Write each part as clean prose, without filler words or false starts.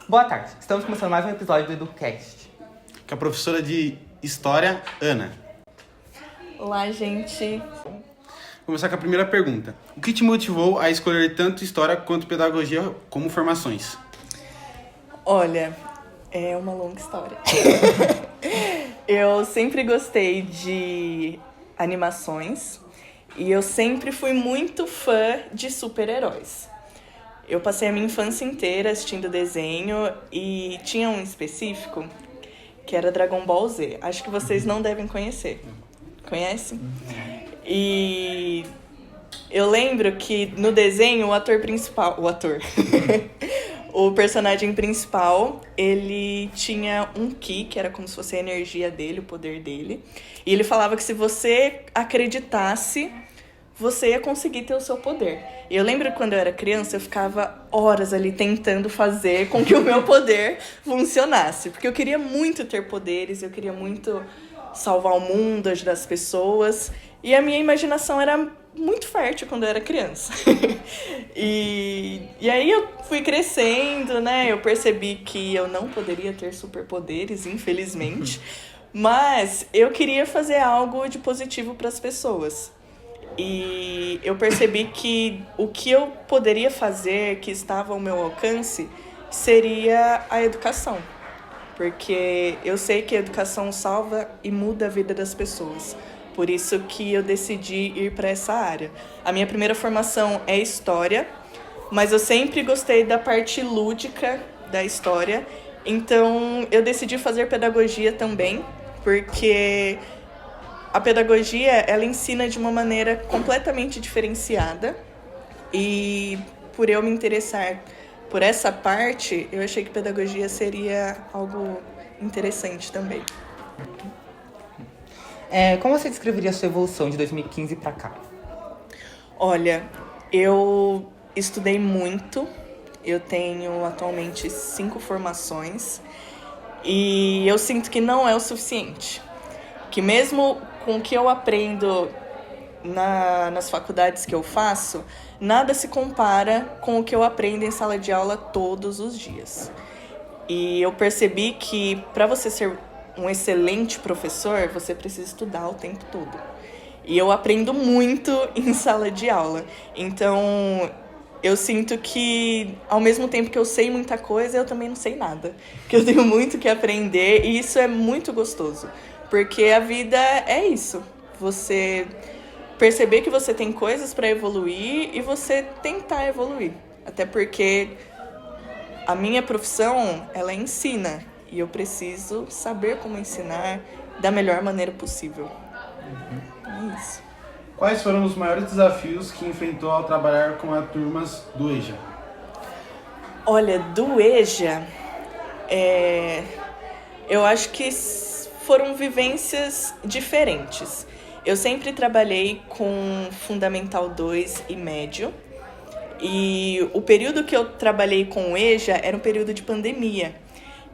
Boa tarde, estamos começando mais um episódio do EduCast. Com a professora de História, Ana. Olá, gente. Vou começar com a primeira pergunta. O que te motivou a escolher tanto História quanto Pedagogia como formações? Olha, é uma longa história. Eu sempre gostei de animações e eu sempre fui muito fã de super-heróis. Eu passei a minha infância inteira assistindo desenho e tinha um específico que era Dragon Ball Z. Acho que vocês não devem conhecer. Conhecem? E eu lembro que no desenho o personagem principal, ele tinha um ki, que era como se fosse a energia dele, o poder dele. E ele falava que se você acreditasse, você ia conseguir ter o seu poder. E eu lembro que quando eu era criança, eu ficava horas ali tentando fazer com que o meu poder funcionasse. Porque eu queria muito ter poderes, eu queria muito salvar o mundo, ajudar as pessoas. E a minha imaginação era muito fértil quando eu era criança. E aí eu fui crescendo, né? Eu percebi que eu não poderia ter superpoderes, infelizmente. Mas eu queria fazer algo de positivo para as pessoas. E eu percebi que o que eu poderia fazer, que estava ao meu alcance, seria a educação. Porque eu sei que a educação salva e muda a vida das pessoas. Por isso que eu decidi ir para essa área. A minha primeira formação é História, mas eu sempre gostei da parte lúdica da História. Então, eu decidi fazer Pedagogia também, porque a Pedagogia, ela ensina de uma maneira completamente diferenciada. E por eu me interessar por essa parte, eu achei que Pedagogia seria algo interessante também. Como você descreveria a sua evolução de 2015 para cá? Olha, eu estudei muito. Eu tenho atualmente 5 formações. E eu sinto que não é o suficiente. Que mesmo com o que eu aprendo nas faculdades que eu faço, nada se compara com o que eu aprendo em sala de aula todos os dias. E eu percebi que para você ser um excelente professor, você precisa estudar o tempo todo. E eu aprendo muito em sala de aula. Então, eu sinto que, ao mesmo tempo que eu sei muita coisa, eu também não sei nada. Que eu tenho muito que aprender e isso é muito gostoso. Porque a vida é isso. Você perceber que você tem coisas para evoluir e você tentar evoluir. Até porque a minha profissão, ela ensina. E eu preciso saber como ensinar da melhor maneira possível. É isso. Quais foram os maiores desafios que enfrentou ao trabalhar com as turmas do EJA? Olha, do EJA, eu acho que foram vivências diferentes. Eu sempre trabalhei com Fundamental 2 e Médio. E o período que eu trabalhei com o EJA era um período de pandemia.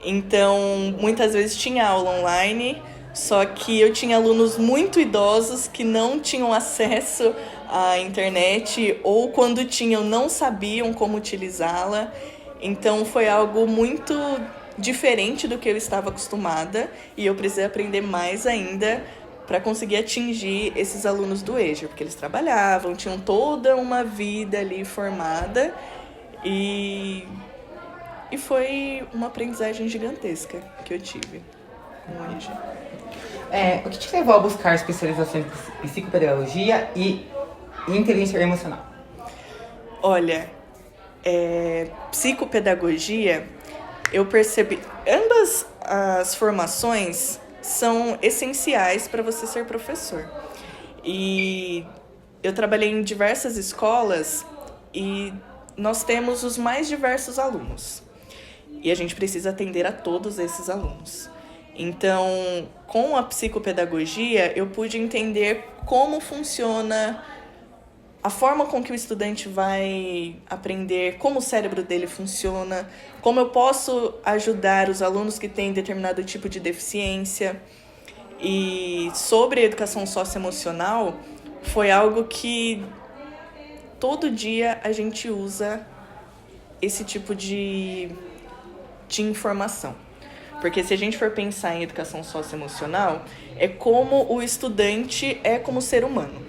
Então, muitas vezes tinha aula online, só que eu tinha alunos muito idosos que não tinham acesso à internet ou quando tinham não sabiam como utilizá-la. Então, foi algo muito diferente do que eu estava acostumada e eu precisei aprender mais ainda para conseguir atingir esses alunos do EJA, porque eles trabalhavam, tinham toda uma vida ali formada e foi uma aprendizagem gigantesca que eu tive com o EJA. O que te levou a buscar especializações em psicopedagogia e inteligência emocional? Olha, psicopedagogia, eu percebi... Ambas as formações são essenciais para você ser professor. E eu trabalhei em diversas escolas e nós temos os mais diversos alunos. E a gente precisa atender a todos esses alunos. Então, com a psicopedagogia, eu pude entender como funciona a forma com que o estudante vai aprender, como o cérebro dele funciona, como eu posso ajudar os alunos que têm determinado tipo de deficiência. E sobre a educação socioemocional, foi algo que todo dia a gente usa esse tipo de de informação. Porque se a gente for pensar em educação socioemocional, é como o estudante é como ser humano.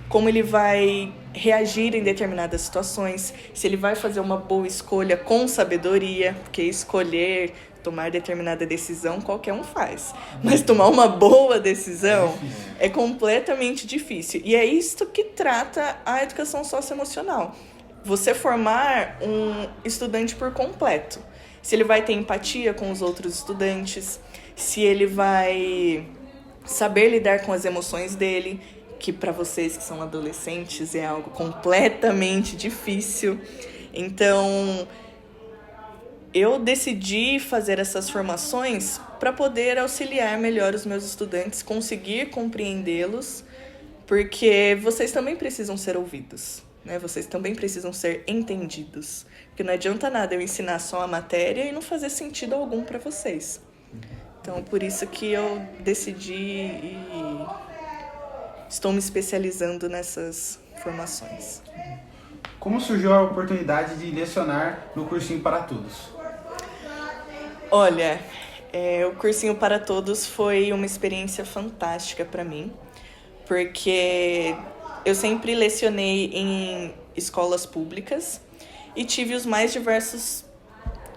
Como ele vai reagir em determinadas situações, se ele vai fazer uma boa escolha com sabedoria, porque escolher, tomar determinada decisão, qualquer um faz. Mas tomar uma boa decisão é completamente difícil. E é isto que trata a educação socioemocional. Você formar um estudante por completo. Se ele vai ter empatia com os outros estudantes, se ele vai saber lidar com as emoções dele, que para vocês que são adolescentes é algo completamente difícil. Então, eu decidi fazer essas formações para poder auxiliar melhor os meus estudantes, conseguir compreendê-los, porque vocês também precisam ser ouvidos, né? Vocês também precisam ser entendidos. Porque não adianta nada eu ensinar só a matéria e não fazer sentido algum para vocês. Então, por isso que eu decidi e estou me especializando nessas formações. Como surgiu a oportunidade de lecionar no Cursinho para Todos? Olha, o Cursinho para Todos foi uma experiência fantástica para mim, porque eu sempre lecionei em escolas públicas e tive os mais diversos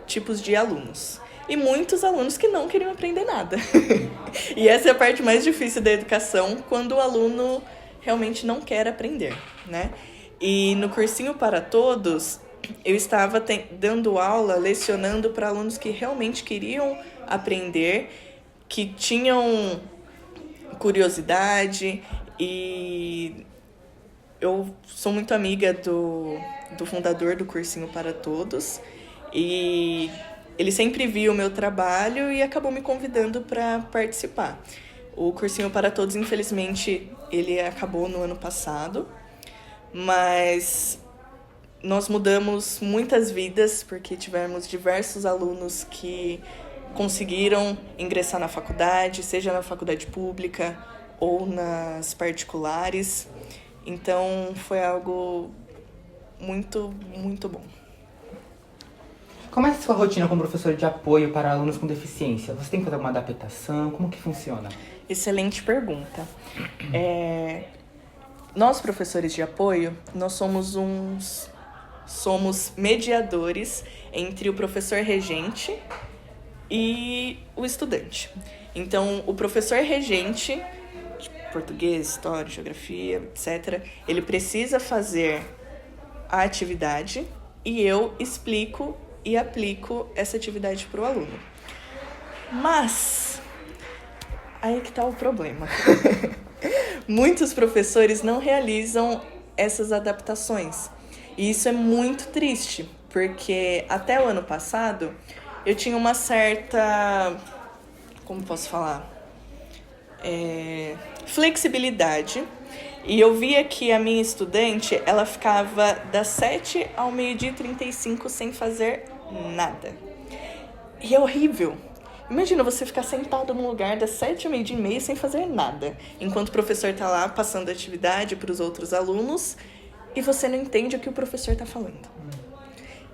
tipos de alunos. E muitos alunos que não queriam aprender nada. E essa é a parte mais difícil da educação, quando o aluno realmente não quer aprender, né? E no Cursinho para Todos, eu estava dando aula, lecionando para alunos que realmente queriam aprender, que tinham curiosidade, e eu sou muito amiga do fundador do Cursinho para Todos, e ele sempre viu o meu trabalho e acabou me convidando para participar. O Cursinho para Todos, infelizmente, ele acabou no ano passado, mas nós mudamos muitas vidas, porque tivemos diversos alunos que conseguiram ingressar na faculdade, seja na faculdade pública ou nas particulares. Então, foi algo muito, muito bom. Como é a sua rotina como professor de apoio para alunos com deficiência? Você tem que fazer alguma adaptação? Como que funciona? Excelente pergunta. Nós, professores de apoio, nós somos mediadores entre o professor regente e o estudante. Então, o professor regente, de português, história, geografia, etc., ele precisa fazer a atividade e eu explico e aplico essa atividade para o aluno. Mas, aí que está o problema. Muitos professores não realizam essas adaptações. E isso é muito triste, porque até o ano passado eu tinha uma certa, como posso falar, flexibilidade. E eu via que a minha estudante, ela ficava das 7 ao 12h35 sem fazer nada. E é horrível. Imagina você ficar sentado num lugar das 7 ao 12h30 sem fazer nada, enquanto o professor está lá passando a atividade para os outros alunos e você não entende o que o professor está falando.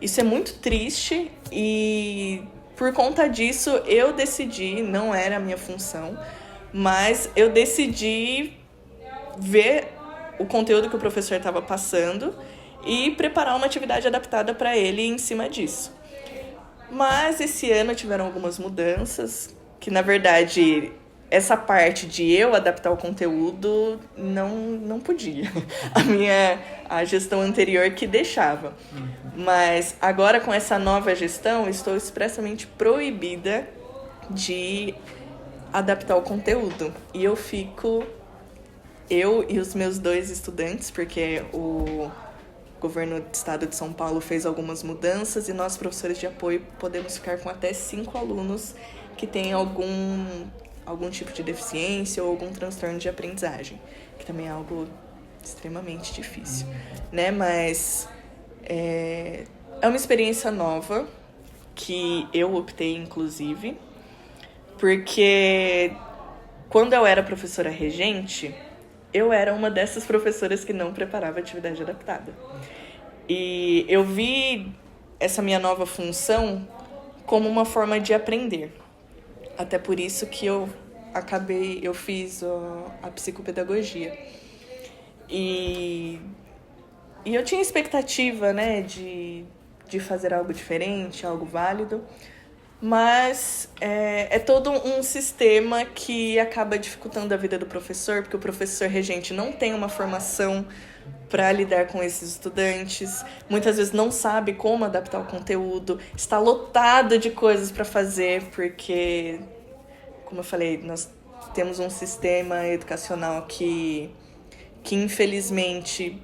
Isso é muito triste e por conta disso eu decidi, não era a minha função, mas eu decidi ver o conteúdo que o professor estava passando e preparar uma atividade adaptada para ele em cima disso. Mas esse ano tiveram algumas mudanças, que na verdade essa parte de eu adaptar o conteúdo não podia. A gestão anterior que deixava. Mas agora com essa nova gestão, estou expressamente proibida de adaptar o conteúdo. E eu e os meus 2 estudantes, porque o governo do estado de São Paulo fez algumas mudanças e nós, professores de apoio, podemos ficar com até 5 alunos que têm algum tipo de deficiência ou algum transtorno de aprendizagem, que também é algo extremamente difícil, né? Mas é uma experiência nova que eu optei, inclusive, porque quando eu era professora regente, eu era uma dessas professoras que não preparava atividade adaptada. E eu vi essa minha nova função como uma forma de aprender. Até por isso que eu fiz a psicopedagogia. E eu tinha expectativa, né, de fazer algo diferente, algo válido, mas é todo um sistema que acaba dificultando a vida do professor, porque o professor regente não tem uma formação para lidar com esses estudantes, muitas vezes não sabe como adaptar o conteúdo, está lotado de coisas para fazer, porque, como eu falei, nós temos um sistema educacional que infelizmente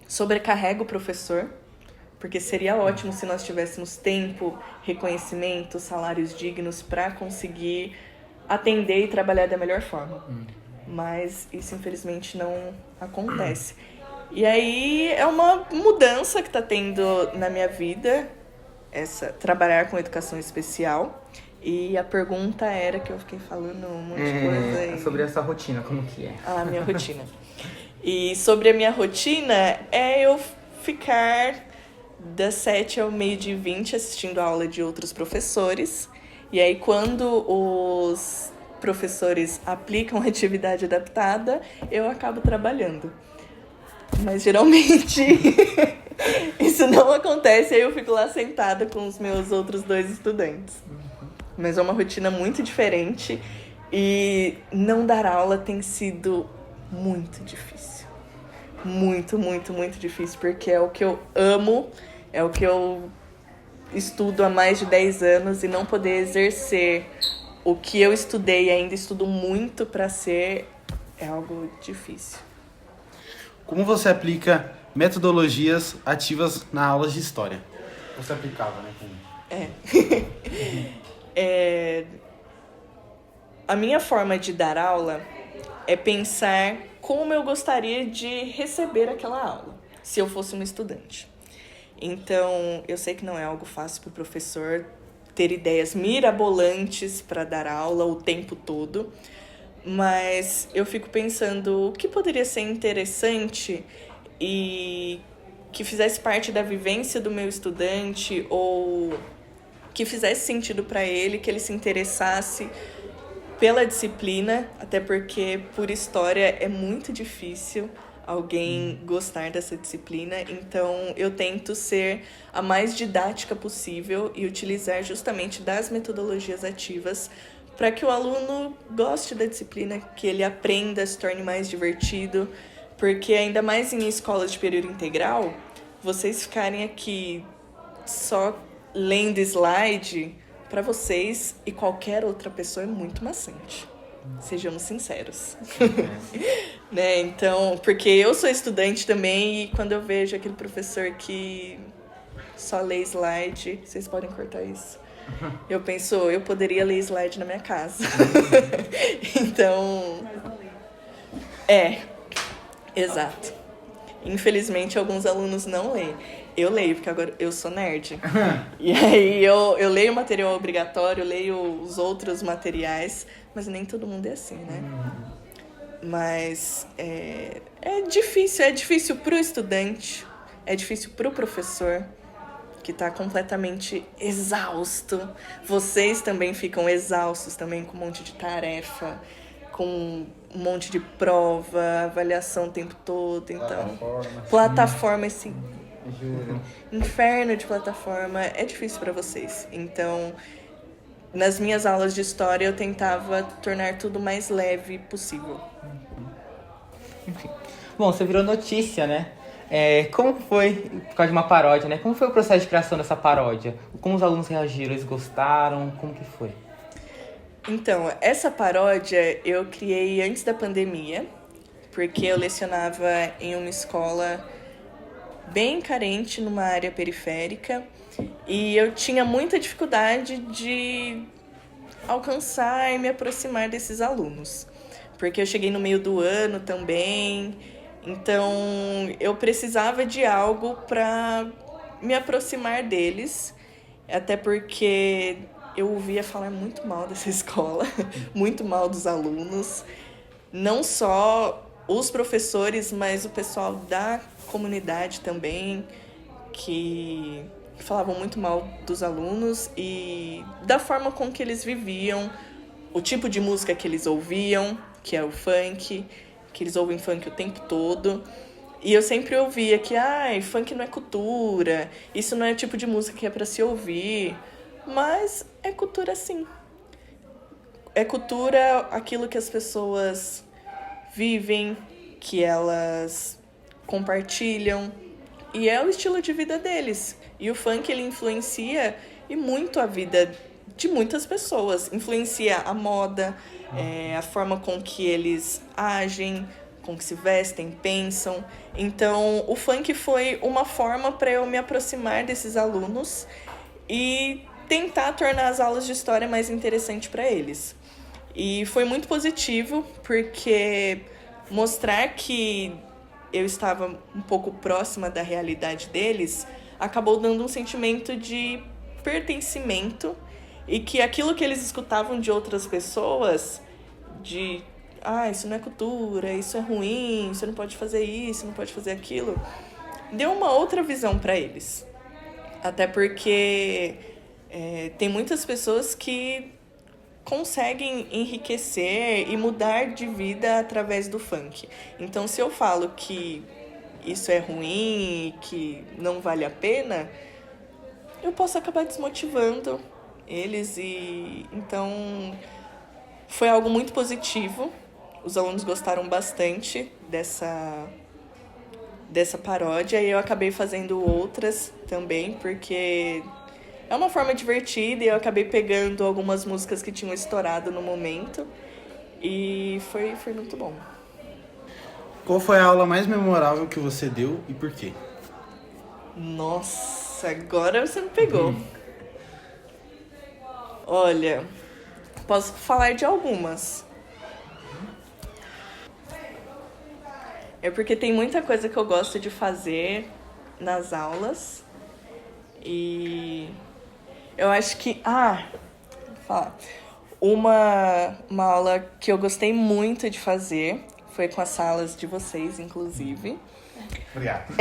sobrecarrega o professor, porque seria ótimo se nós tivéssemos tempo, reconhecimento, salários dignos para conseguir atender e trabalhar da melhor forma. Mas isso infelizmente não acontece. E aí é uma mudança que está tendo na minha vida, trabalhar com educação especial. E a pergunta era, que eu fiquei falando um monte de coisa aí. Sobre essa rotina, como que é? A minha rotina. E sobre a minha rotina, é eu ficar das 7 ao 12h20 assistindo a aula de outros professores. E aí, quando os professores aplicam atividade adaptada, eu acabo trabalhando. Mas, geralmente, isso não acontece. Aí eu fico lá sentada com os meus outros 2 estudantes. Mas é uma rotina muito diferente. E não dar aula tem sido muito difícil. Muito, muito, muito difícil. Porque é o que eu amo, é o que eu estudo há mais de 10 anos. E não poder exercer o que eu estudei e ainda estudo muito para ser, é algo difícil. Como você aplica metodologias ativas na aula de história? Você aplicava, né? A minha forma de dar aula é pensar como eu gostaria de receber aquela aula, se eu fosse um estudante. Então, eu sei que não é algo fácil para o professor ter ideias mirabolantes para dar aula o tempo todo, mas eu fico pensando o que poderia ser interessante e que fizesse parte da vivência do meu estudante ou que fizesse sentido para ele, que ele se interessasse pela disciplina, até porque por história é muito difícil alguém gostar dessa disciplina, então eu tento ser a mais didática possível e utilizar justamente das metodologias ativas para que o aluno goste da disciplina, que ele aprenda, se torne mais divertido, porque ainda mais em escolas de período integral, vocês ficarem aqui só lendo slide, para vocês e qualquer outra pessoa é muito maçante. Sejamos sinceros. Né? Então, porque eu sou estudante também e quando eu vejo aquele professor que só lê slide, vocês podem cortar isso. Eu penso, eu poderia ler slide na minha casa. Então, exato. Infelizmente, alguns alunos não leem. Eu leio, porque agora eu sou nerd. E aí eu leio o material obrigatório, leio os outros materiais, mas nem todo mundo é assim, né? Mas é difícil pro estudante, é difícil pro professor, que tá completamente exausto. Vocês também ficam exaustos também com um monte de tarefa, com um monte de prova, avaliação o tempo todo. Então, plataforma assim, Juro. inferno de plataforma, é difícil para vocês. Então, nas minhas aulas de história, eu tentava tornar tudo o mais leve possível. Enfim. Bom, você virou notícia, né? Como foi, por causa de uma paródia, né? Como foi o processo de criação dessa paródia? Como os alunos reagiram? Eles gostaram? Como que foi? Então, essa paródia eu criei antes da pandemia, porque eu lecionava em uma escola bem carente, numa área periférica, e eu tinha muita dificuldade de alcançar e me aproximar desses alunos, porque eu cheguei no meio do ano também, então eu precisava de algo para me aproximar deles, até porque eu ouvia falar muito mal dessa escola, muito mal dos alunos, não só os professores, mas o pessoal da comunidade também, que falavam muito mal dos alunos e da forma com que eles viviam, o tipo de música que eles ouviam, que é o funk, que eles ouvem funk o tempo todo. E eu sempre ouvia que, funk não é cultura, isso não é o tipo de música que é pra se ouvir. Mas é cultura sim. É cultura aquilo que as pessoas vivem, que elas compartilham. E é o estilo de vida deles. E o funk, ele influencia e muito a vida de muitas pessoas. Influencia a moda, a forma com que eles agem, com que se vestem, pensam. Então, o funk foi uma forma para eu me aproximar desses alunos e tentar tornar as aulas de história mais interessantes para eles. E foi muito positivo, porque mostrar que eu estava um pouco próxima da realidade deles acabou dando um sentimento de pertencimento e que aquilo que eles escutavam de outras pessoas, de isso não é cultura, isso é ruim, você não pode fazer isso, não pode fazer aquilo, deu uma outra visão para eles. Até porque tem muitas pessoas que conseguem enriquecer e mudar de vida através do funk. Então, se eu falo que isso é ruim, que não vale a pena, eu posso acabar desmotivando eles. E então, foi algo muito positivo. Os alunos gostaram bastante dessa paródia e eu acabei fazendo outras também, porque é uma forma divertida e eu acabei pegando algumas músicas que tinham estourado no momento e foi muito bom. Qual foi a aula mais memorável que você deu e por quê? Nossa, agora você me pegou. Olha, posso falar de algumas. É porque tem muita coisa que eu gosto de fazer nas aulas. E eu acho que... vou falar. Uma aula que eu gostei muito de fazer foi com as salas de vocês, inclusive. Obrigado.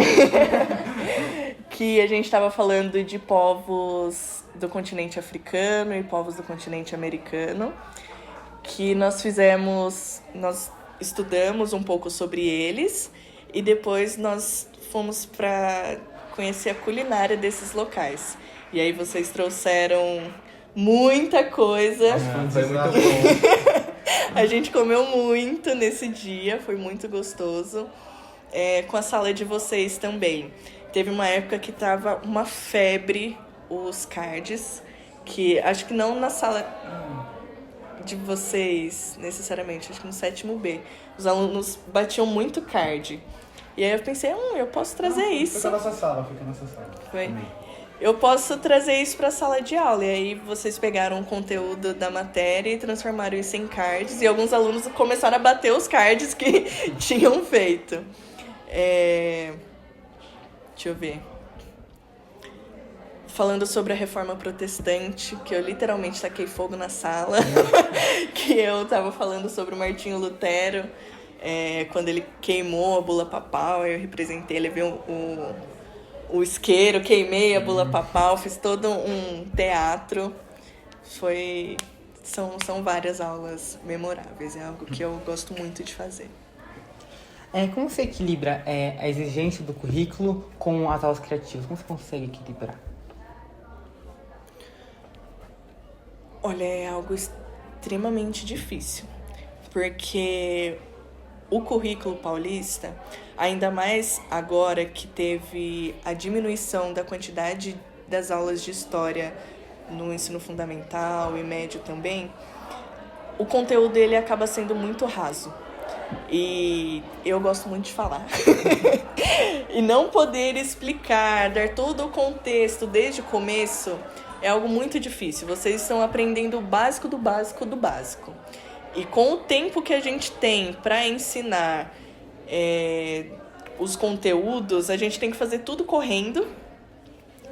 Que a gente estava falando de povos do continente africano e povos do continente americano. Que nós estudamos um pouco sobre eles e depois nós fomos para conhecer a culinária desses locais. E aí vocês trouxeram muita coisa. Foi muito bom. A gente comeu muito nesse dia, foi muito gostoso. Com a sala de vocês também. Teve uma época que tava uma febre os cards, que acho que não na sala de vocês, necessariamente, acho que no 7º B. Os alunos batiam muito card. E aí eu pensei, eu posso trazer isso. Fica na nossa sala. Foi. Eu posso trazer isso para a sala de aula. E aí vocês pegaram o conteúdo da matéria e transformaram isso em cards. E alguns alunos começaram a bater os cards que tinham feito. Deixa eu ver. Falando sobre a reforma protestante, que eu literalmente taquei fogo na sala. Que eu tava falando sobre o Martinho Lutero. Quando ele queimou a bula papal, eu representei, levei o isqueiro, queimei a bula papal, fiz todo um teatro. São várias aulas memoráveis, é algo que eu gosto muito de fazer. Como você equilibra a exigência do currículo com as aulas criativas? Como você consegue equilibrar? Olha, é algo extremamente difícil, porque o currículo paulista, ainda mais agora que teve a diminuição da quantidade das aulas de história no ensino fundamental e médio também, o conteúdo dele acaba sendo muito raso. E eu gosto muito de falar. E não poder explicar, dar todo o contexto desde o começo é algo muito difícil. Vocês estão aprendendo o básico do básico do básico. E com o tempo que a gente tem para ensinar os conteúdos, a gente tem que fazer tudo correndo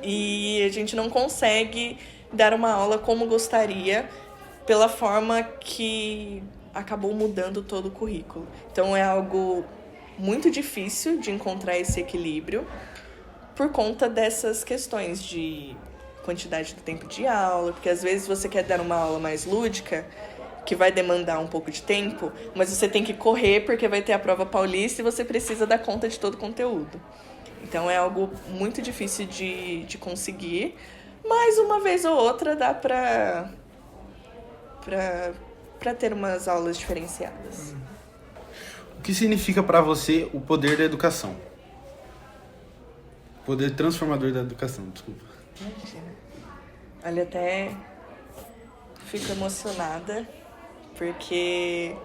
e a gente não consegue dar uma aula como gostaria pela forma que acabou mudando todo o currículo. Então é algo muito difícil de encontrar esse equilíbrio, por conta dessas questões de quantidade do tempo de aula, porque às vezes você quer dar uma aula mais lúdica, que vai demandar um pouco de tempo, mas você tem que correr porque vai ter a prova paulista e você precisa dar conta de todo o conteúdo. Então é algo muito difícil de conseguir, mas uma vez ou outra dá pra ter umas aulas diferenciadas. O que significa para você o poder da educação? O poder transformador da educação, desculpa. Imagina. Olha, até fico emocionada, porque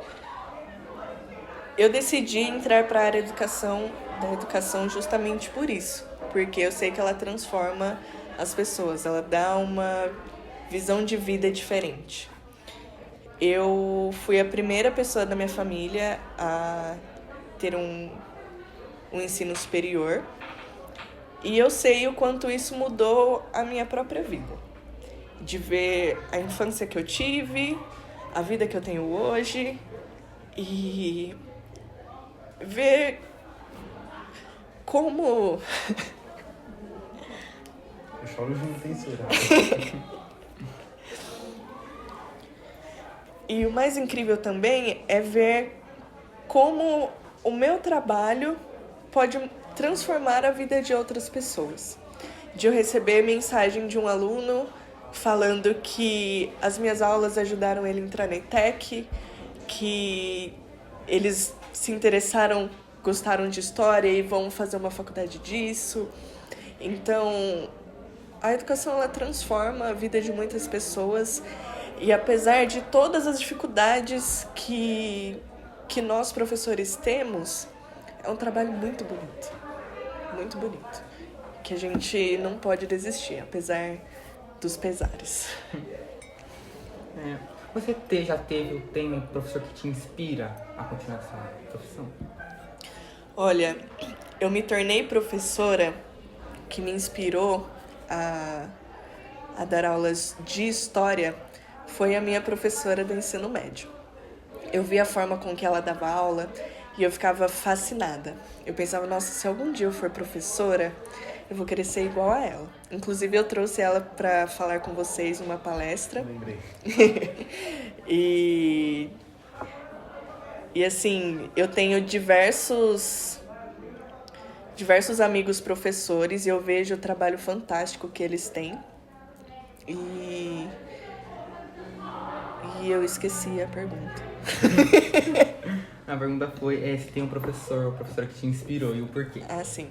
eu decidi entrar para a área da educação justamente por isso. Porque eu sei que ela transforma as pessoas, ela dá uma visão de vida diferente. Eu fui a primeira pessoa da minha família a ter um ensino superior. E eu sei o quanto isso mudou a minha própria vida. De ver a infância que eu tive, a vida que eu tenho hoje e ver como... Eu choro junto, tem será? E o mais incrível também é ver como o meu trabalho pode transformar a vida de outras pessoas. De eu receber mensagem de um aluno falando que as minhas aulas ajudaram ele a entrar na ETEC, que eles se interessaram, gostaram de história e vão fazer uma faculdade disso. Então, a educação ela transforma a vida de muitas pessoas e apesar de todas as dificuldades que nós professores temos, é um trabalho muito bonito, que a gente não pode desistir, apesar dos pesares. Você já teve um professor que te inspira a continuar essa profissão? Olha, eu me tornei professora que me inspirou a dar aulas de história foi a minha professora do ensino médio. Eu vi a forma com que ela dava aula e eu ficava fascinada. Eu pensava, nossa, se algum dia eu for professora, eu vou querer ser igual a ela. Inclusive, eu trouxe ela para falar com vocês numa palestra. Lembrei. E assim, eu tenho diversos amigos professores e eu vejo o trabalho fantástico que eles têm. E eu esqueci a pergunta. A pergunta foi se tem um professor ou professora que te inspirou e o porquê. Ah, sim.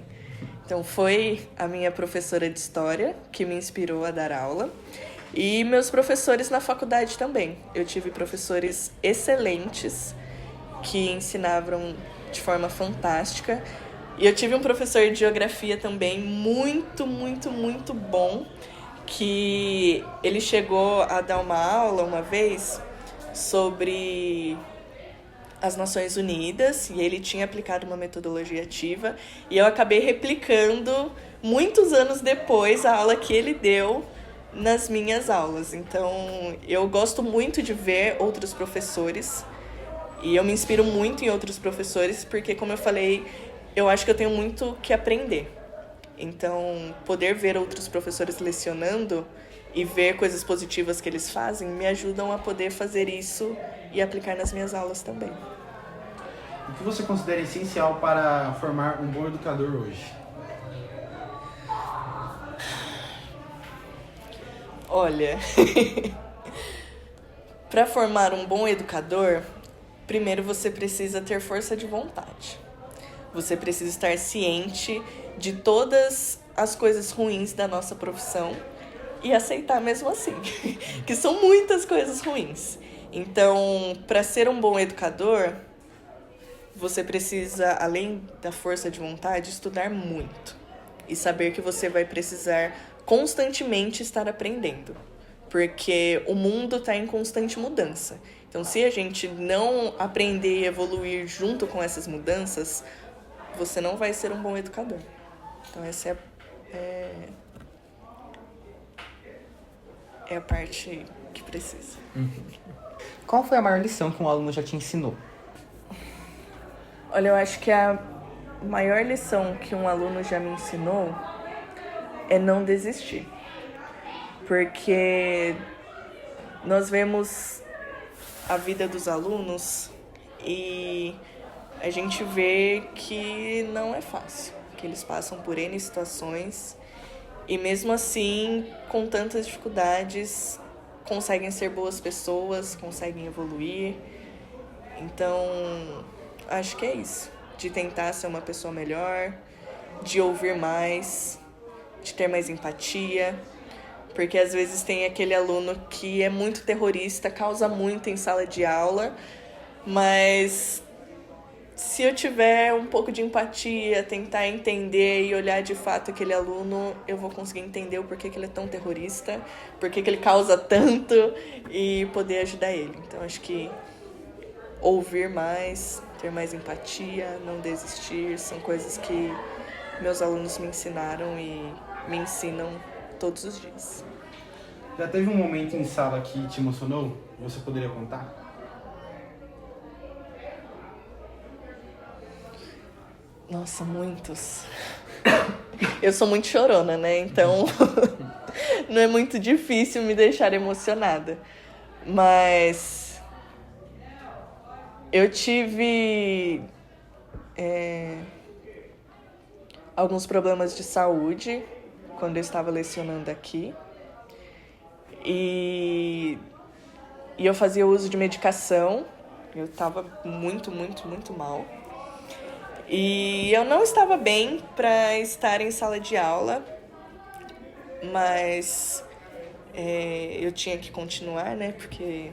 Então, foi a minha professora de História que me inspirou a dar aula. E meus professores na faculdade também. Eu tive professores excelentes que ensinavam de forma fantástica. E eu tive um professor de Geografia também muito bom, que ele chegou a dar uma aula uma vez sobre as Nações Unidas e ele tinha aplicado uma metodologia ativa e eu acabei replicando muitos anos depois a aula que ele deu nas minhas aulas. Então, eu gosto muito de ver outros professores e eu me inspiro muito em outros professores porque, como eu falei, eu acho que eu tenho muito que aprender. Então, poder ver outros professores lecionando e ver coisas positivas que eles fazem me ajudam a poder fazer isso e aplicar nas minhas aulas também. O que você considera essencial para formar um bom educador hoje? Olha, para formar um bom educador, primeiro você precisa ter força de vontade. Você precisa estar ciente de todas as coisas ruins da nossa profissão e aceitar mesmo assim, que são muitas coisas ruins. Então, para ser um bom educador, você precisa, além da força de vontade, estudar muito e saber que você vai precisar constantemente estar aprendendo, porque o mundo está em constante mudança. Então, se a gente não aprender e evoluir junto com essas mudanças, você não vai ser um bom educador. Então, essa é a parte que precisa. Qual foi a maior lição que um aluno já te ensinou? Olha, eu acho que a maior lição que um aluno já me ensinou é não desistir. Porque nós vemos a vida dos alunos e a gente vê que não é fácil, que eles passam por N situações e mesmo assim, com tantas dificuldades, conseguem ser boas pessoas, conseguem evoluir. Então, acho que é isso, de tentar ser uma pessoa melhor, de ouvir mais, de ter mais empatia, porque às vezes tem aquele aluno que é muito terrorista, causa muito em sala de aula, mas se eu tiver um pouco de empatia, tentar entender e olhar de fato aquele aluno, eu vou conseguir entender o porquê que ele é tão terrorista, porquê que ele causa tanto e poder ajudar ele. Então, acho que ouvir mais, ter mais empatia, não desistir, são coisas que meus alunos me ensinaram e me ensinam todos os dias. Já teve um momento em sala que te emocionou? Você poderia contar? Nossa, muitos. Eu sou muito chorona, né? Então, não é muito difícil me deixar emocionada. Mas eu tive alguns problemas de saúde quando eu estava lecionando aqui. E eu fazia uso de medicação. Eu estava muito, muito, muito mal. E eu não estava bem para estar em sala de aula, mas eu tinha que continuar, né? Porque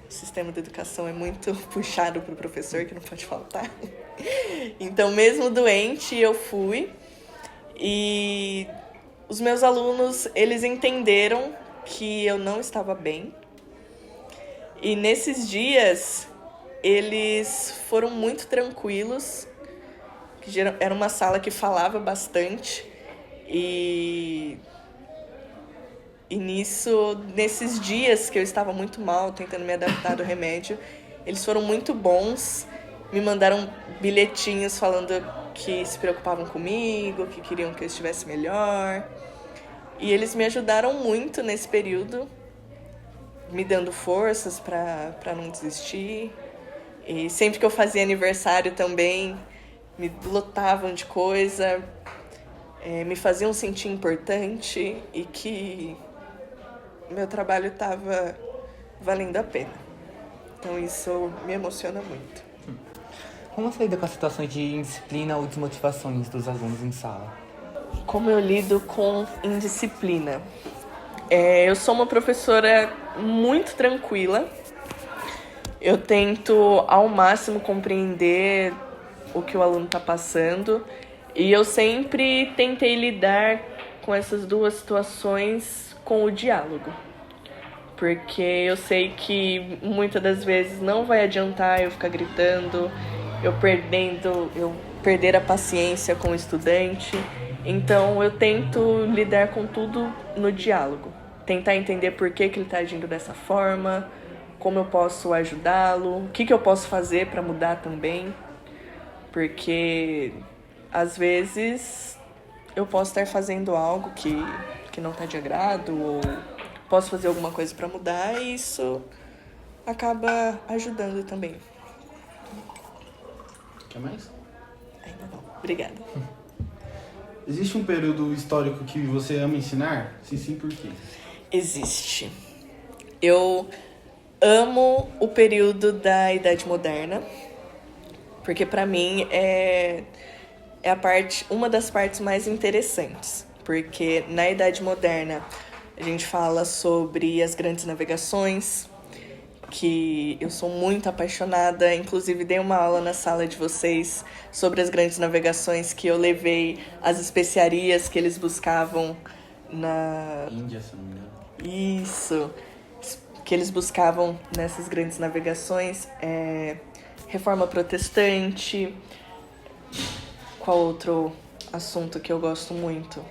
o sistema de educação é muito puxado para o professor, que não pode faltar. Então, mesmo doente, eu fui. E os meus alunos, eles entenderam que eu não estava bem. E nesses dias, eles foram muito tranquilos, que era uma sala que falava bastante. E nesses dias que eu estava muito mal, tentando me adaptar do remédio, eles foram muito bons, me mandaram bilhetinhos falando que se preocupavam comigo, que queriam que eu estivesse melhor. E eles me ajudaram muito nesse período, me dando forças para não desistir. E sempre que eu fazia aniversário também, me lotavam de coisa, me faziam sentir importante e que meu trabalho estava valendo a pena. Então isso me emociona muito. Como você lida com as situações de indisciplina ou desmotivações dos alunos em sala? Como eu lido com indisciplina? Eu sou uma professora muito tranquila. Eu tento ao máximo compreender o que o aluno está passando e eu sempre tentei lidar com essas duas situações com o diálogo, porque eu sei que muitas das vezes não vai adiantar eu ficar gritando, eu perder a paciência com o estudante. Então eu tento lidar com tudo no diálogo, tentar entender por que ele está agindo dessa forma, como eu posso ajudá-lo, o que eu posso fazer para mudar também, porque às vezes eu posso estar fazendo algo que não está de agrado, ou posso fazer alguma coisa para mudar, e isso acaba ajudando também. Quer mais? Ainda não. Obrigada. Existe um período histórico que você ama ensinar? Se sim, por quê? Existe. Eu amo o período da Idade Moderna, porque para mim é uma das partes mais interessantes, porque na Idade Moderna a gente fala sobre as grandes navegações, que eu sou muito apaixonada, inclusive dei uma aula na sala de vocês sobre as grandes navegações, que eu levei as especiarias que eles buscavam na Índia, se não me engano. Isso, que eles buscavam nessas grandes navegações, reforma protestante. Qual outro assunto que eu gosto muito?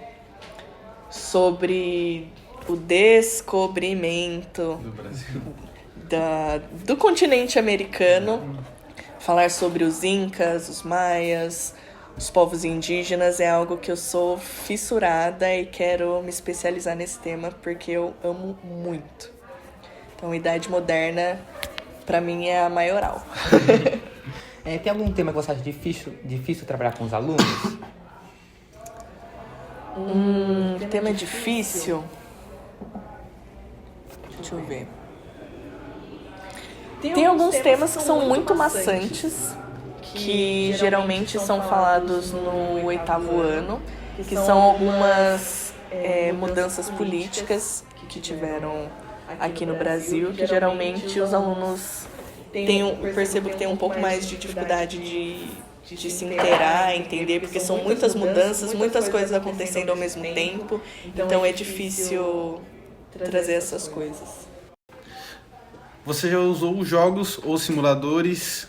Sobre o descobrimento Do Brasil. do continente americano, falar sobre os incas, os maias, os povos indígenas é algo que eu sou fissurada e quero me especializar nesse tema porque eu amo muito. Então, Idade Moderna, pra mim, é a maioral. Tem algum tema que você acha difícil trabalhar com os alunos? Tema difícil? Deixa eu ver. Tem alguns temas que são muito maçantes, que geralmente são falados no 8º ano, que são algumas mudanças políticas que tiveram aqui no Brasil, que geralmente os alunos percebo que tem um pouco mais de dificuldade de se inteirar, entender, porque são muitas mudanças, muitas coisas acontecendo ao mesmo tempo, então é difícil trazer essas coisas. Você já usou jogos ou simuladores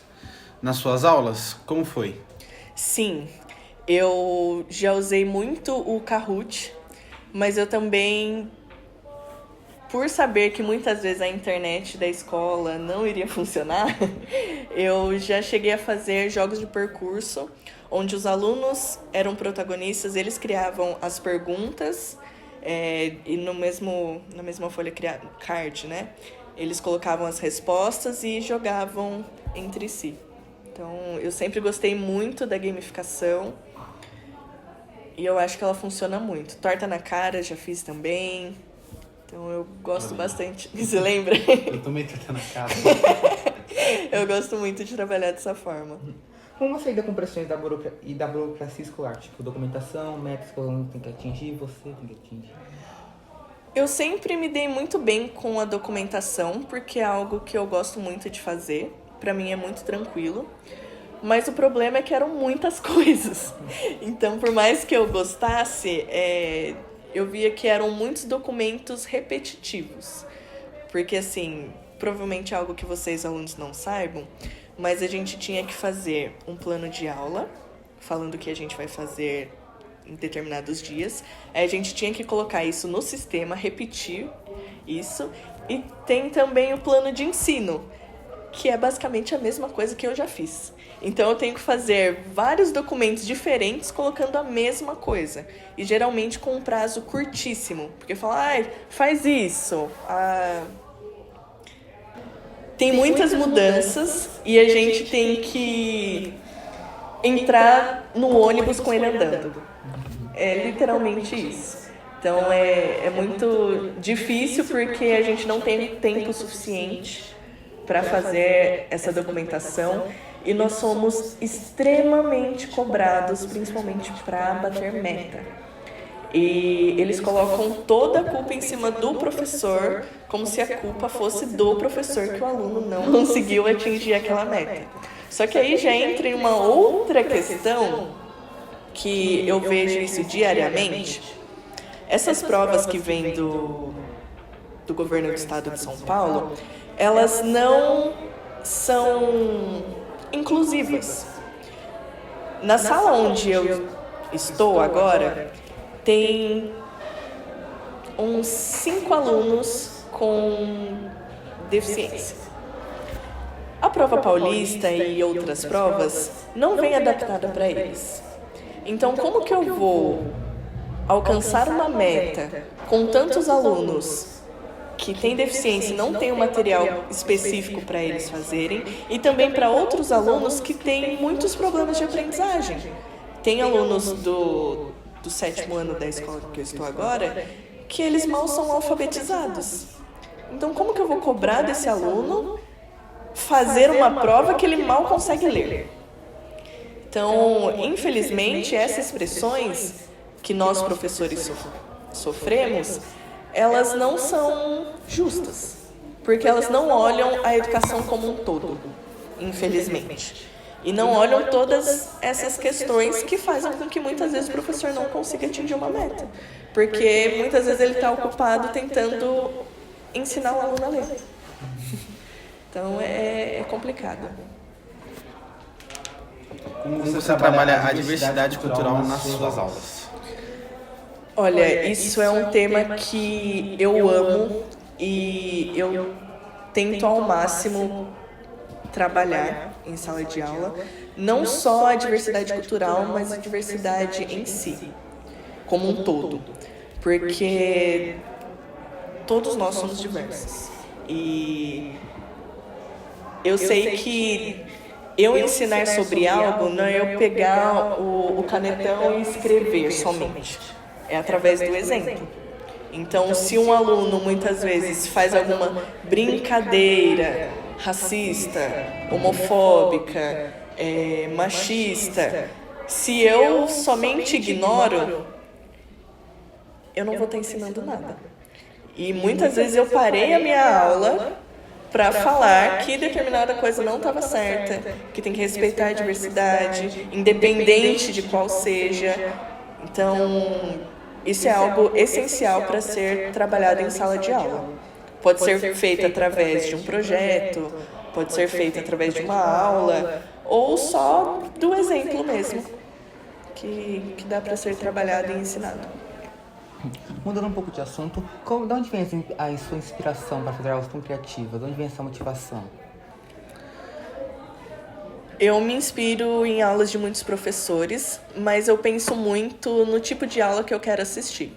nas suas aulas? Como foi? Sim, eu já usei muito o Kahoot, mas eu também, por saber que muitas vezes a internet da escola não iria funcionar, eu já cheguei a fazer jogos de percurso, onde os alunos eram protagonistas, eles criavam as perguntas, e na mesma folha card, né? Eles colocavam as respostas e jogavam entre si. Então, eu sempre gostei muito da gamificação e eu acho que ela funciona muito. Torta na cara já fiz também. Então eu gosto bastante. Você lembra? Eu também torta na cara. Eu gosto muito de trabalhar dessa forma. Como você lida com pressões da burocracia escolar? Tipo, documentação, metas que o aluno tem que atingir, você tem que atingir. Eu sempre me dei muito bem com a documentação, porque é algo que eu gosto muito de fazer. Pra mim é muito tranquilo. Mas o problema é que eram muitas coisas. Então, por mais que eu gostasse, eu via que eram muitos documentos repetitivos. Porque, assim, provavelmente é algo que vocês, alunos, não saibam, mas a gente tinha que fazer um plano de aula, falando o que a gente vai fazer em determinados dias. Aí a gente tinha que colocar isso no sistema, repetir isso. E tem também o plano de ensino, que é basicamente a mesma coisa que eu já fiz. Então eu tenho que fazer vários documentos diferentes colocando a mesma coisa. E geralmente com um prazo curtíssimo. Porque fala, faz isso. Tem muitas mudanças e a gente tem que entrar no ônibus com ele andando. É literalmente isso. Então é muito difícil porque a gente não tem tempo suficiente para fazer essa documentação e nós somos extremamente cobrados, principalmente para bater meta. E eles colocam toda a culpa em cima do professor, como se a culpa fosse do professor que o aluno não conseguiu atingir aquela meta. Só que aí já entra em uma outra questão que eu vejo isso diariamente. Essas provas que vêm do governo do estado de São Paulo, elas não são inclusivas. Na sala onde eu estou agora, tem uns 5 alunos com deficiência. A prova paulista e outras provas não vem adaptada para eles. Então, como que eu vou alcançar uma meta com tantos alunos que têm deficiência e não tem um material específico para eles fazerem, e também para outros alunos que têm muitos problemas de aprendizagem? Tem alunos do 7º ano da escola que eu estou agora que eles mal são alfabetizados. Então, como que eu vou cobrar desse aluno fazer uma prova que ele mal consegue ler? Então, infelizmente, essas pressões que nós, professores, sofremos, elas não são justas, porque elas não olham a educação como um todo, infelizmente. E não olham todas essas questões que fazem com que muitas vezes o professor não consiga atingir uma meta. Porque muitas vezes ele está ocupado tentando ensinar o aluno a ler. Então é complicado. Como você trabalha a diversidade cultural nas suas aulas? Olha, isso é um tema que eu amo e eu tento ao máximo trabalhar em sala de aula. não só a diversidade cultural, mas a diversidade em si, como um todo. Porque todos nós somos diversos. E eu sei que eu ensinar sobre algo não é eu pegar o canetão e escrever somente. É através do exemplo. Então, se um aluno muitas vezes faz alguma brincadeira racista, homofóbica, machista, se eu somente ignoro, eu não vou estar ensinando nada. E muitas vezes eu parei a minha aula para falar que determinada coisa não estava certa, que tem que respeitar a diversidade, independente de qual seja. Então, isso é algo essencial para ser trabalhado em sala de aula. Pode ser feito através de um projeto, pode ser feito através de uma aula, ou só do exemplo mesmo, que dá para ser trabalhado e ensinado. Mudando um pouco de assunto, de onde vem a sua inspiração para fazer aulas tão criativas? De onde vem essa motivação? Eu me inspiro em aulas de muitos professores, mas eu penso muito no tipo de aula que eu quero assistir.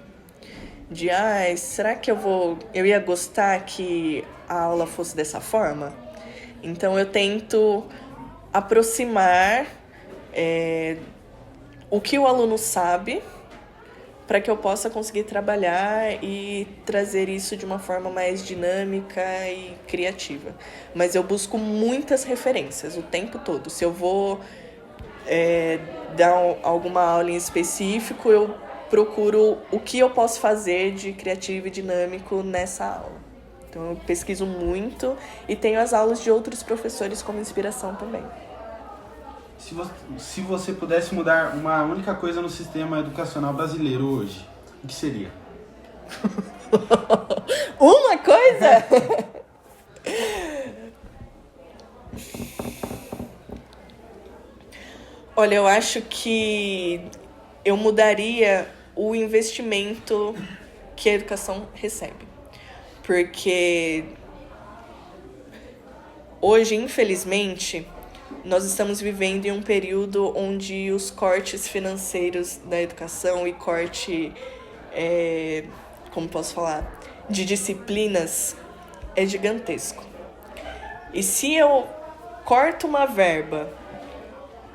Será que eu ia gostar que a aula fosse dessa forma? Então eu tento aproximar o que o aluno sabe para que eu possa conseguir trabalhar e trazer isso de uma forma mais dinâmica e criativa. Mas eu busco muitas referências o tempo todo. Se eu vou dar alguma aula em específico, eu procuro o que eu posso fazer de criativo e dinâmico nessa aula. Então eu pesquiso muito e tenho as aulas de outros professores como inspiração também. Se você pudesse mudar uma única coisa no sistema educacional brasileiro hoje, o que seria? Uma coisa? Olha, eu acho que eu mudaria o investimento que a educação recebe. Porque hoje, infelizmente, nós estamos vivendo em um período onde os cortes financeiros da educação e corte, como posso falar, de disciplinas é gigantesco. E se eu corto uma verba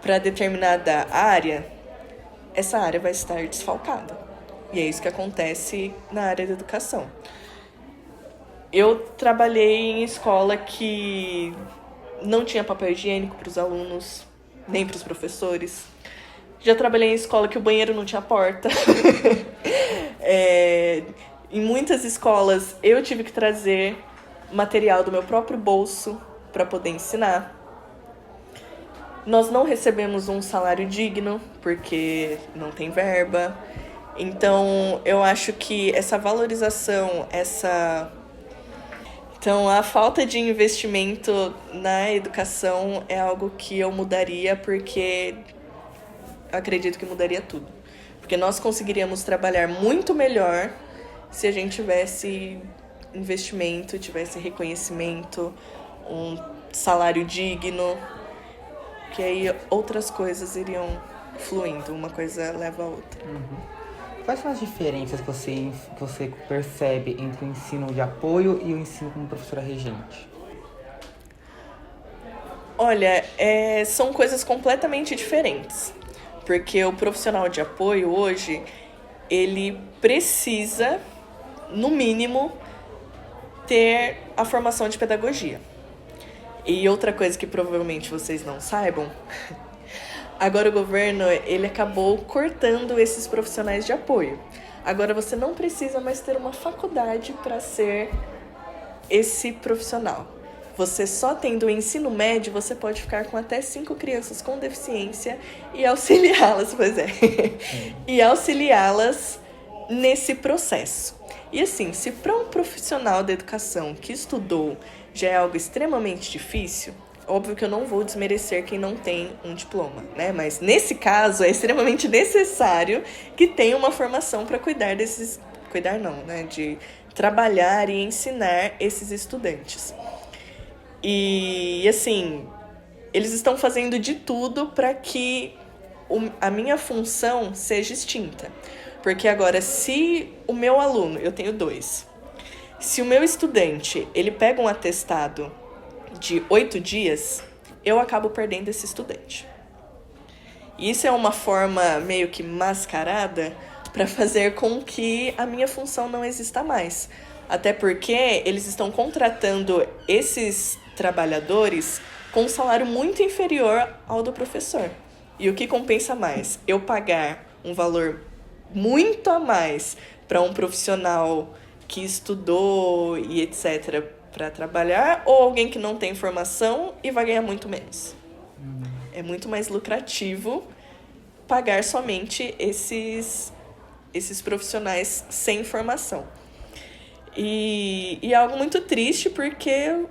para determinada área, essa área vai estar desfalcada. E é isso que acontece na área da educação. Eu trabalhei em escola que não tinha papel higiênico para os alunos, nem para os professores. Já trabalhei em escola que o banheiro não tinha porta. Em muitas escolas eu tive que trazer material do meu próprio bolso para poder ensinar. Nós não recebemos um salário digno porque não tem verba. Então eu acho que essa valorização, Então, a falta de investimento na educação é algo que eu mudaria, porque acredito que mudaria tudo. Porque nós conseguiríamos trabalhar muito melhor se a gente tivesse investimento, tivesse reconhecimento, um salário digno, que aí outras coisas iriam fluindo, uma coisa leva a outra. Quais são as diferenças que você percebe entre o ensino de apoio e o ensino como professora regente? Olha, são coisas completamente diferentes. Porque o profissional de apoio hoje, ele precisa, no mínimo, ter a formação de pedagogia. E outra coisa que provavelmente vocês não saibam, agora o governo, ele acabou cortando esses profissionais de apoio. Agora você não precisa mais ter uma faculdade para ser esse profissional. Você só tendo o ensino médio, você pode ficar com até 5 crianças com deficiência e auxiliá-las, e auxiliá-las nesse processo. E assim, se para um profissional da educação que estudou já é algo extremamente difícil, óbvio que eu não vou desmerecer quem não tem um diploma, né? Mas nesse caso é extremamente necessário que tenha uma formação para de trabalhar e ensinar esses estudantes. E assim, eles estão fazendo de tudo para que a minha função seja extinta. Porque agora, se o meu aluno, eu tenho 2, se o meu estudante, ele pega um atestado de 8 dias, eu acabo perdendo esse estudante. E isso é uma forma meio que mascarada para fazer com que a minha função não exista mais. Até porque eles estão contratando esses trabalhadores com um salário muito inferior ao do professor. E o que compensa mais? Eu pagar um valor muito a mais para um profissional que estudou e etc. para trabalhar, ou alguém que não tem formação e vai ganhar muito menos? É muito mais lucrativo pagar somente esses profissionais sem formação. E é algo muito triste porque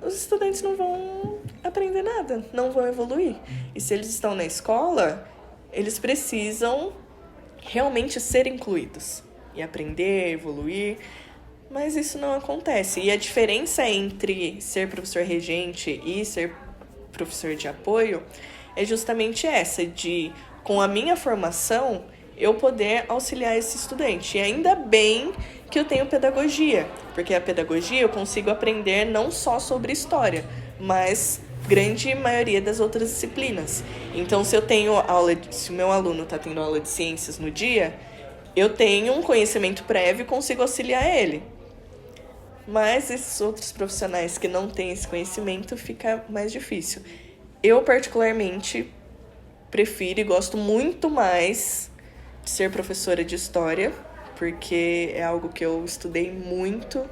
os estudantes não vão aprender nada, não vão evoluir. E se eles estão na escola, eles precisam realmente ser incluídos e aprender, evoluir, mas isso não acontece. E a diferença entre ser professor regente e ser professor de apoio é justamente essa, de, com a minha formação, eu poder auxiliar esse estudante. E ainda bem que eu tenho pedagogia, porque a pedagogia eu consigo aprender não só sobre história, mas grande maioria das outras disciplinas. Então, se o meu aluno está tendo aula de ciências no dia, eu tenho um conhecimento prévio e consigo auxiliar ele. Mas esses outros profissionais que não têm esse conhecimento, fica mais difícil. Eu, particularmente, prefiro e gosto muito mais de ser professora de história, porque é algo que eu estudei muito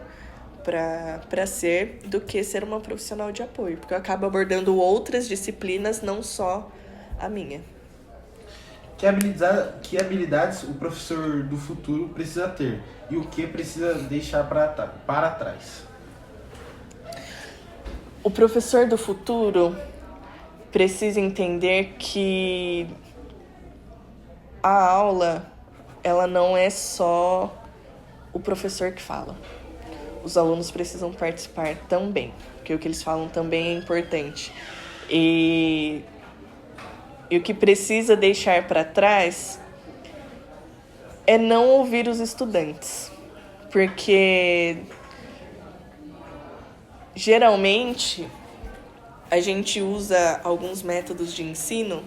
para ser, do que ser uma profissional de apoio, porque eu acabo abordando outras disciplinas, não só a minha. Que habilidades o professor do futuro precisa ter e o que precisa deixar para trás? O professor do futuro precisa entender que a aula, ela não é só o professor que fala. Os alunos precisam participar também, porque o que eles falam também é importante. E o que precisa deixar para trás é não ouvir os estudantes, porque geralmente a gente usa alguns métodos de ensino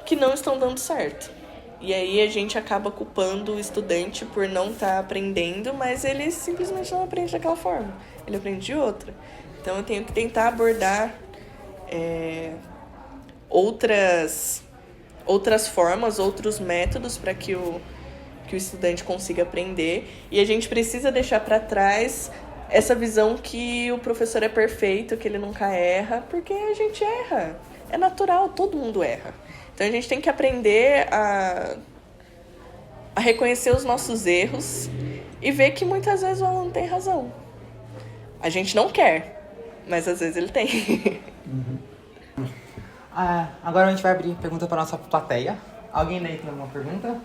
que não estão dando certo. E aí a gente acaba culpando o estudante por não estar aprendendo, mas ele simplesmente não aprende daquela forma. Ele aprende de outra. Então eu tenho que tentar abordar outras formas, outros métodos para que o estudante consiga aprender. E a gente precisa deixar para trás essa visão que o professor é perfeito, que ele nunca erra, porque a gente erra. É natural, todo mundo erra. Então a gente tem que aprender a reconhecer os nossos erros e ver que muitas vezes o aluno tem razão. A gente não quer, mas às vezes ele tem. Agora a gente vai abrir pergunta para nossa plateia. Alguém aí tem alguma pergunta?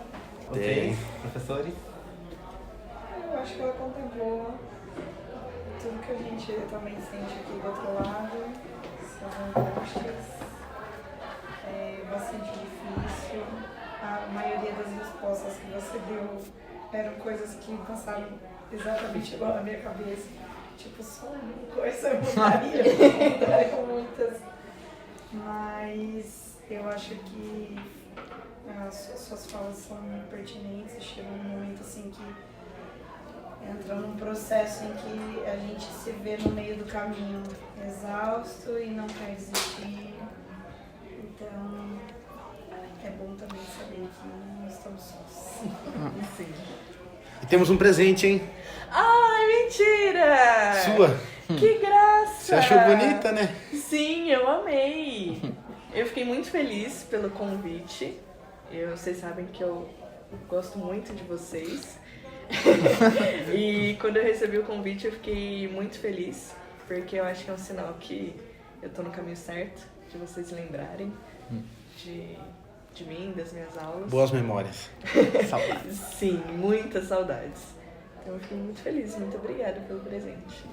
Tem. Professores? Eu acho que ela contemplou tudo que a gente também sente aqui do outro lado, essas angústias. É bastante difícil. A maioria das respostas que você deu eram coisas que passaram exatamente igual na minha cabeça. Tipo, só uma coisa eu mudaria muitas. Mas eu acho que as suas falas são pertinentes. Chega um momento assim que entra num processo em que a gente se vê no meio do caminho exausto e não quer desistir. Então, é bom também saber que não estamos sós. Sim. E temos um presente, hein? Ai, mentira! Sua. Que graça! Você achou bonita, né? Sim, eu amei. Eu fiquei muito feliz pelo convite. Vocês sabem que eu gosto muito de vocês. E quando eu recebi o convite, eu fiquei muito feliz, porque eu acho que é um sinal que eu tô no caminho certo, de vocês se lembrarem de mim, das minhas aulas. Boas memórias. Saudades. Sim, muitas saudades. Então eu fico muito feliz, muito obrigada pelo presente.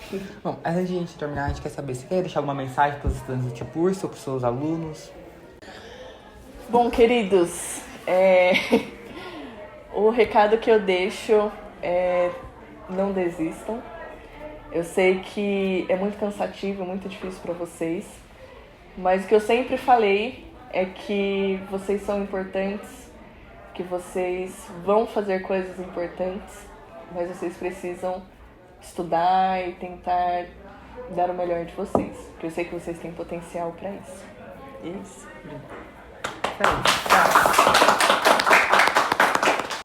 Bom, antes de a gente terminar, a gente quer saber, você quer deixar alguma mensagem para os estudantes do Tiburcio ou para os seus alunos? Bom, queridos, o recado que eu deixo é não desistam. Eu sei que é muito cansativo, muito difícil para vocês, mas o que eu sempre falei é que vocês são importantes, que vocês vão fazer coisas importantes, mas vocês precisam estudar e tentar dar o melhor de vocês, porque eu sei que vocês têm potencial para isso. E é isso. É isso. Tchau.